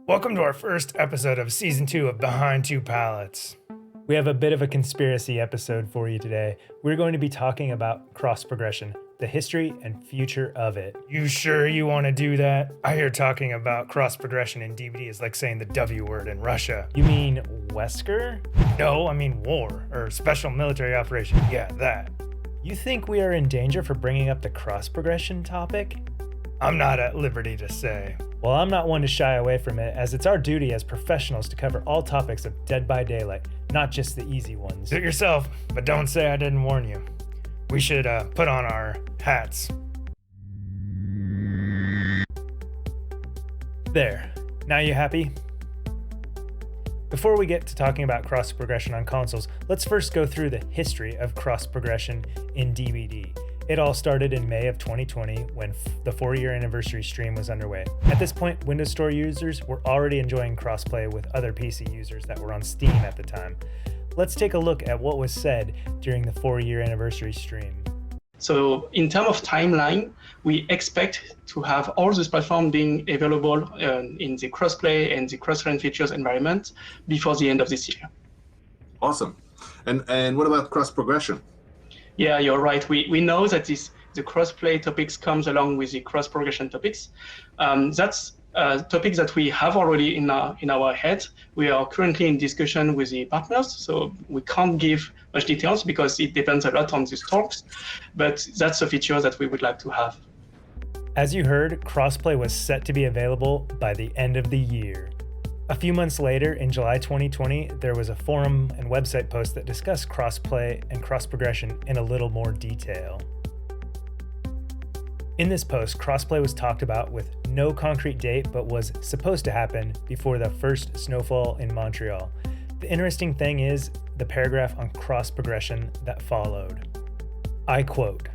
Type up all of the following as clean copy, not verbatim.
Welcome to our first episode of Season 2 of Behind Two Pallets. We have a bit of a conspiracy episode for you today. We're going to be talking about cross progression, the history and future of it. You sure you want to do that? I hear talking about cross progression in DBD is like saying the W word in Russia. You mean Wesker? No, I mean war, or special military operation. Yeah, that. You think we are in danger for bringing up the cross progression topic? I'm not at liberty to say. Well, I'm not one to shy away from it, as it's our duty as professionals to cover all topics of Dead by Daylight, not just the easy ones. Do it yourself, but don't say I didn't warn you. We should put on our hats. There. Now you happy? Before we get to talking about cross progression on consoles, let's first go through the history of cross progression in DBD. It all started in May of 2020 when the 4-year anniversary stream was underway. At this point, Windows Store users were already enjoying crossplay with other PC users that were on Steam at the time. Let's take a look at what was said during the 4-year anniversary stream. So in terms of timeline, we expect to have all these platforms being available in the crossplay and the cross-run features environment before the end of this year. Awesome. And what about cross progression? Yeah, you're right. We know that the crossplay topics comes along with the cross progression topics. That's topics that we have already in our head. We are currently in discussion with the partners, so we can't give much details because it depends a lot on these talks, but that's a feature that we would like to have. As you heard, crossplay was set to be available by the end of the year. A few months later, in July 2020, there was a forum and website post that discussed crossplay and cross progression in a little more detail. In this post, crossplay was talked about with no concrete date, but was supposed to happen before the first snowfall in Montreal. The interesting thing is the paragraph on cross progression that followed. I quote,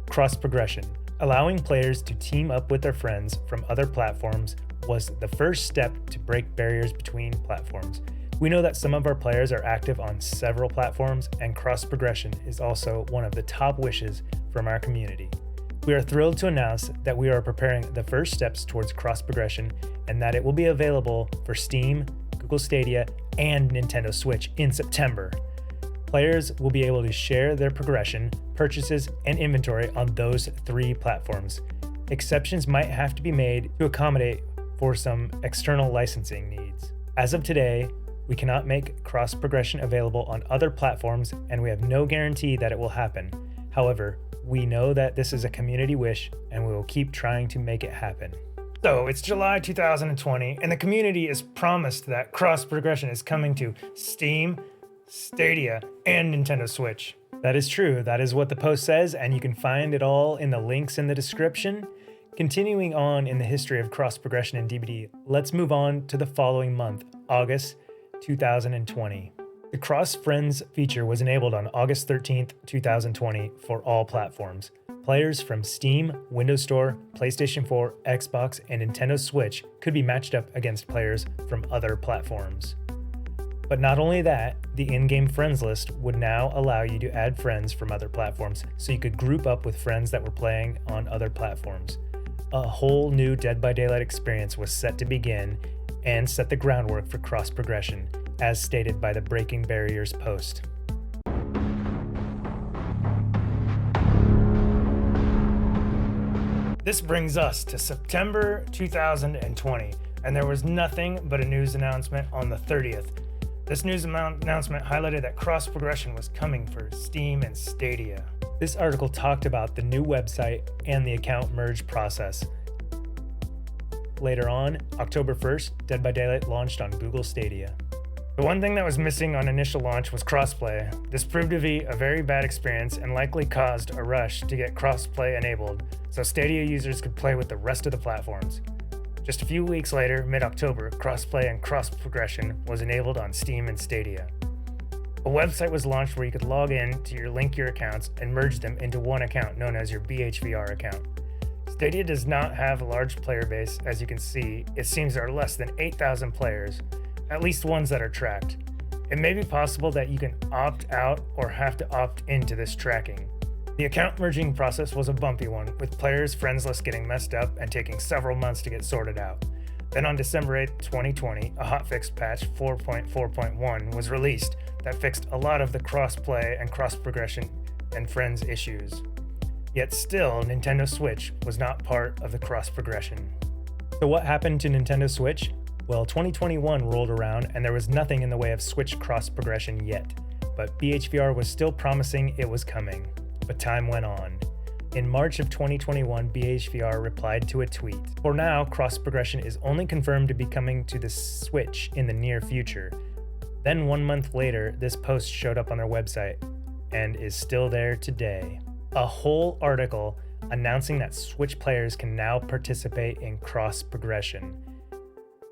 "Cross progression, allowing players to team up with their friends from other platforms was the first step to break barriers between platforms. We know that some of our players are active on several platforms, and cross progression is also one of the top wishes from our community. We are thrilled to announce that we are preparing the first steps towards cross progression and that it will be available for Steam, Google Stadia, and Nintendo Switch in September. Players will be able to share their progression, purchases, and inventory on those 3 platforms. Exceptions might have to be made to accommodate for some external licensing needs. As of today, we cannot make cross progression available on other platforms, and we have no guarantee that it will happen. However, we know that this is a community wish, and we will keep trying to make it happen." So it's July 2020, and the community is promised that cross progression is coming to Steam, Stadia, and Nintendo Switch. That is true. That is what the post says, and you can find it all in the links in the description. Continuing on in the history of cross progression in DBD, let's move on to the following month, August 2020. The Cross Friends feature was enabled on August 13th, 2020 for all platforms. Players from Steam, Windows Store, PlayStation 4, Xbox, and Nintendo Switch could be matched up against players from other platforms. But not only that, the in-game friends list would now allow you to add friends from other platforms, so you could group up with friends that were playing on other platforms. A whole new Dead by Daylight experience was set to begin and set the groundwork for cross progression, as stated by the Breaking Barriers post. This brings us to September 2020, and there was nothing but a news announcement on the 30th. This news announcement highlighted that cross progression was coming for Steam and Stadia. This article talked about the new website and the account merge process. Later on, October 1st, Dead by Daylight launched on Google Stadia. The one thing that was missing on initial launch was crossplay. This proved to be a very bad experience and likely caused a rush to get crossplay enabled so Stadia users could play with the rest of the platforms. Just a few weeks later, mid-October, crossplay and cross progression was enabled on Steam and Stadia. A website was launched where you could log in to link your accounts and merge them into one account known as your BHVR account. Stadia does not have a large player base, as you can see. It seems there are less than 8,000 players, at least ones that are tracked. It may be possible that you can opt out or have to opt into this tracking. The account merging process was a bumpy one, with players' friends list getting messed up and taking several months to get sorted out. Then on December 8, 2020, a hotfix patch 4.4.1 was released that fixed a lot of the cross-play and cross-progression and friends issues. Yet still, Nintendo Switch was not part of the cross-progression. So what happened to Nintendo Switch? Well, 2021 rolled around and there was nothing in the way of Switch cross-progression yet, but BHVR was still promising it was coming. But time went on. In March of 2021, BHVR replied to a tweet. For now, cross-progression is only confirmed to be coming to the Switch in the near future. Then 1 month later, this post showed up on their website and is still there today. A whole article announcing that Switch players can now participate in cross-progression.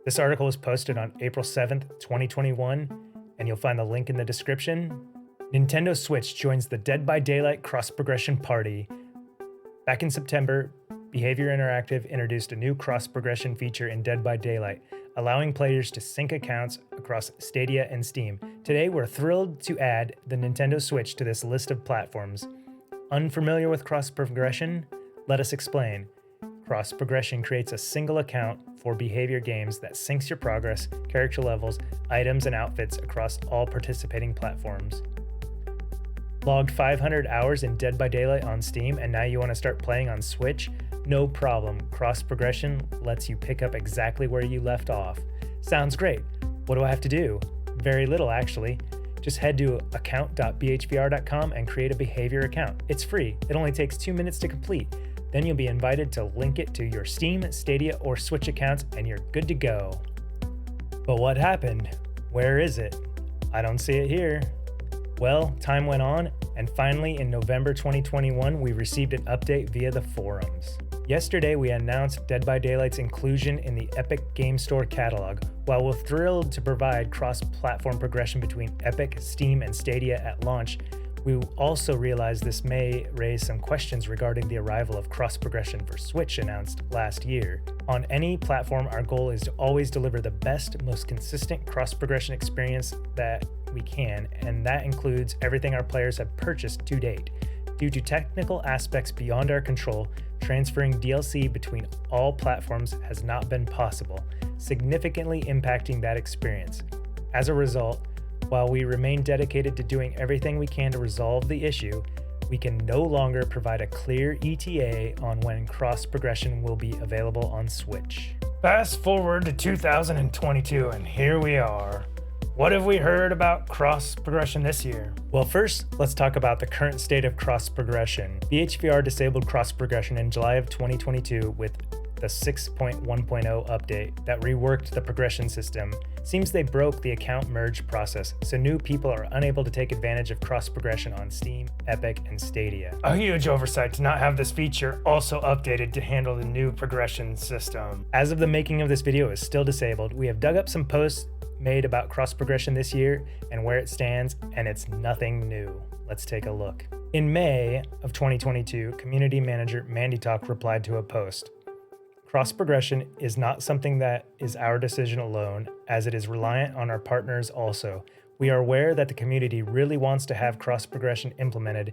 This article was posted on April 7th, 2021, and you'll find the link in the description. Nintendo Switch joins the Dead by Daylight cross-progression party. Back in September, Behavior Interactive introduced a new cross-progression feature in Dead by Daylight, allowing players to sync accounts across Stadia and Steam. Today, we're thrilled to add the Nintendo Switch to this list of platforms. Unfamiliar with cross-progression? Let us explain. Cross-progression creates a single account for behavior games that syncs your progress, character levels, items, and outfits across all participating platforms. Logged 500 hours in Dead by Daylight on Steam, and now you want to start playing on Switch? No problem. Cross-progression lets you pick up exactly where you left off. Sounds great. What do I have to do? Very little, actually. Just head to account.bhvr.com and create a behavior account. It's free. It only takes 2 minutes to complete. Then you'll be invited to link it to your Steam, Stadia, or Switch accounts, and you're good to go. But what happened? Where is it? I don't see it here. Well, time went on, and finally in November 2021, we received an update via the forums. Yesterday, we announced Dead by Daylight's inclusion in the Epic Game Store catalog. While we're thrilled to provide cross-platform progression between Epic, Steam, and Stadia at launch, we also realize this may raise some questions regarding the arrival of cross-progression for Switch announced last year. On any platform, our goal is to always deliver the best, most consistent cross-progression experience that we can, and that includes everything our players have purchased to date. Due to technical aspects beyond our control, transferring DLC between all platforms has not been possible, significantly impacting that experience. As a result, while we remain dedicated to doing everything we can to resolve the issue, we can no longer provide a clear ETA on when cross-progression will be available on Switch. Fast forward to 2022, and here we are. What have we heard about cross-progression this year? Well, first, let's talk about the current state of cross-progression. BHVR disabled cross-progression in July of 2022 with the 6.1.0 update that reworked the progression system. Seems they broke the account merge process, so new people are unable to take advantage of cross-progression on Steam, Epic, and Stadia. A huge oversight to not have this feature also updated to handle the new progression system. As of the making of this video, is still disabled. We have dug up some posts made about cross-progression this year and where it stands, and it's nothing new. Let's take a look. In May of 2022, community manager Mandy Talk replied to a post. Cross-progression is not something that is our decision alone, as it is reliant on our partners also. We are aware that the community really wants to have cross-progression implemented,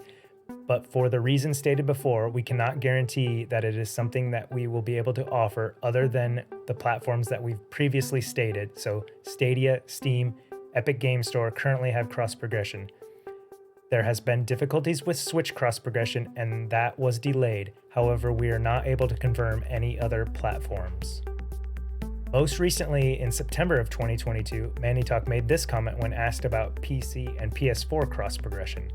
but for the reasons stated before, we cannot guarantee that it is something that we will be able to offer other than the platforms that we've previously stated. So Stadia, Steam, Epic Game Store currently have cross-progression. There has been difficulties with Switch cross-progression, and that was delayed. However, we are not able to confirm any other platforms. Most recently, in September of 2022, Mandy Talk made this comment when asked about PC and PS4 cross-progression.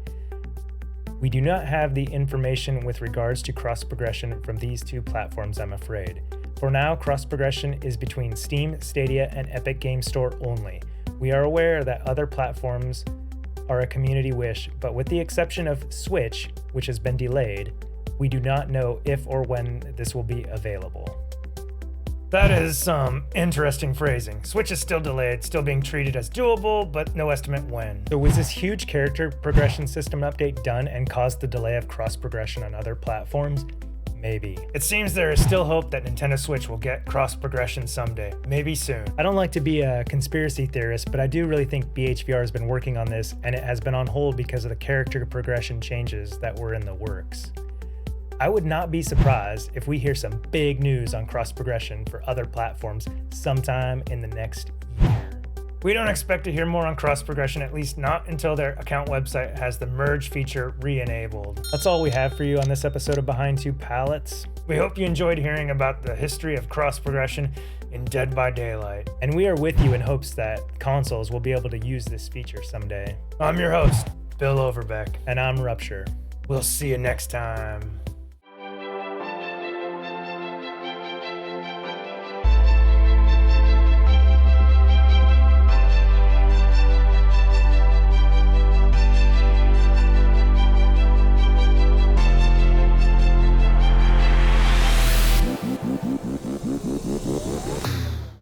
We do not have the information with regards to cross-progression from these two platforms, I'm afraid. For now, cross-progression is between Steam, Stadia, and Epic Game Store only. We are aware that other platforms are a community wish, but with the exception of Switch, which has been delayed, we do not know if or when this will be available. That is some interesting phrasing. Switch is still delayed, still being treated as doable, but no estimate when. So was this huge character progression system update done and caused the delay of cross-progression on other platforms? Maybe. It seems there is still hope that Nintendo Switch will get cross-progression someday. Maybe soon. I don't like to be a conspiracy theorist, but I do really think BHVR has been working on this, and it has been on hold because of the character progression changes that were in the works. I would not be surprised if we hear some big news on cross progression for other platforms sometime in the next year. We don't expect to hear more on cross progression, at least not until their account website has the merge feature re-enabled. That's all we have for you on this episode of Behind Two Pallets. We hope you enjoyed hearing about the history of cross progression in Dead by Daylight, and we are with you in hopes that consoles will be able to use this feature someday. I'm your host, Bill Overbeck, and I'm Rupture. We'll see you next time.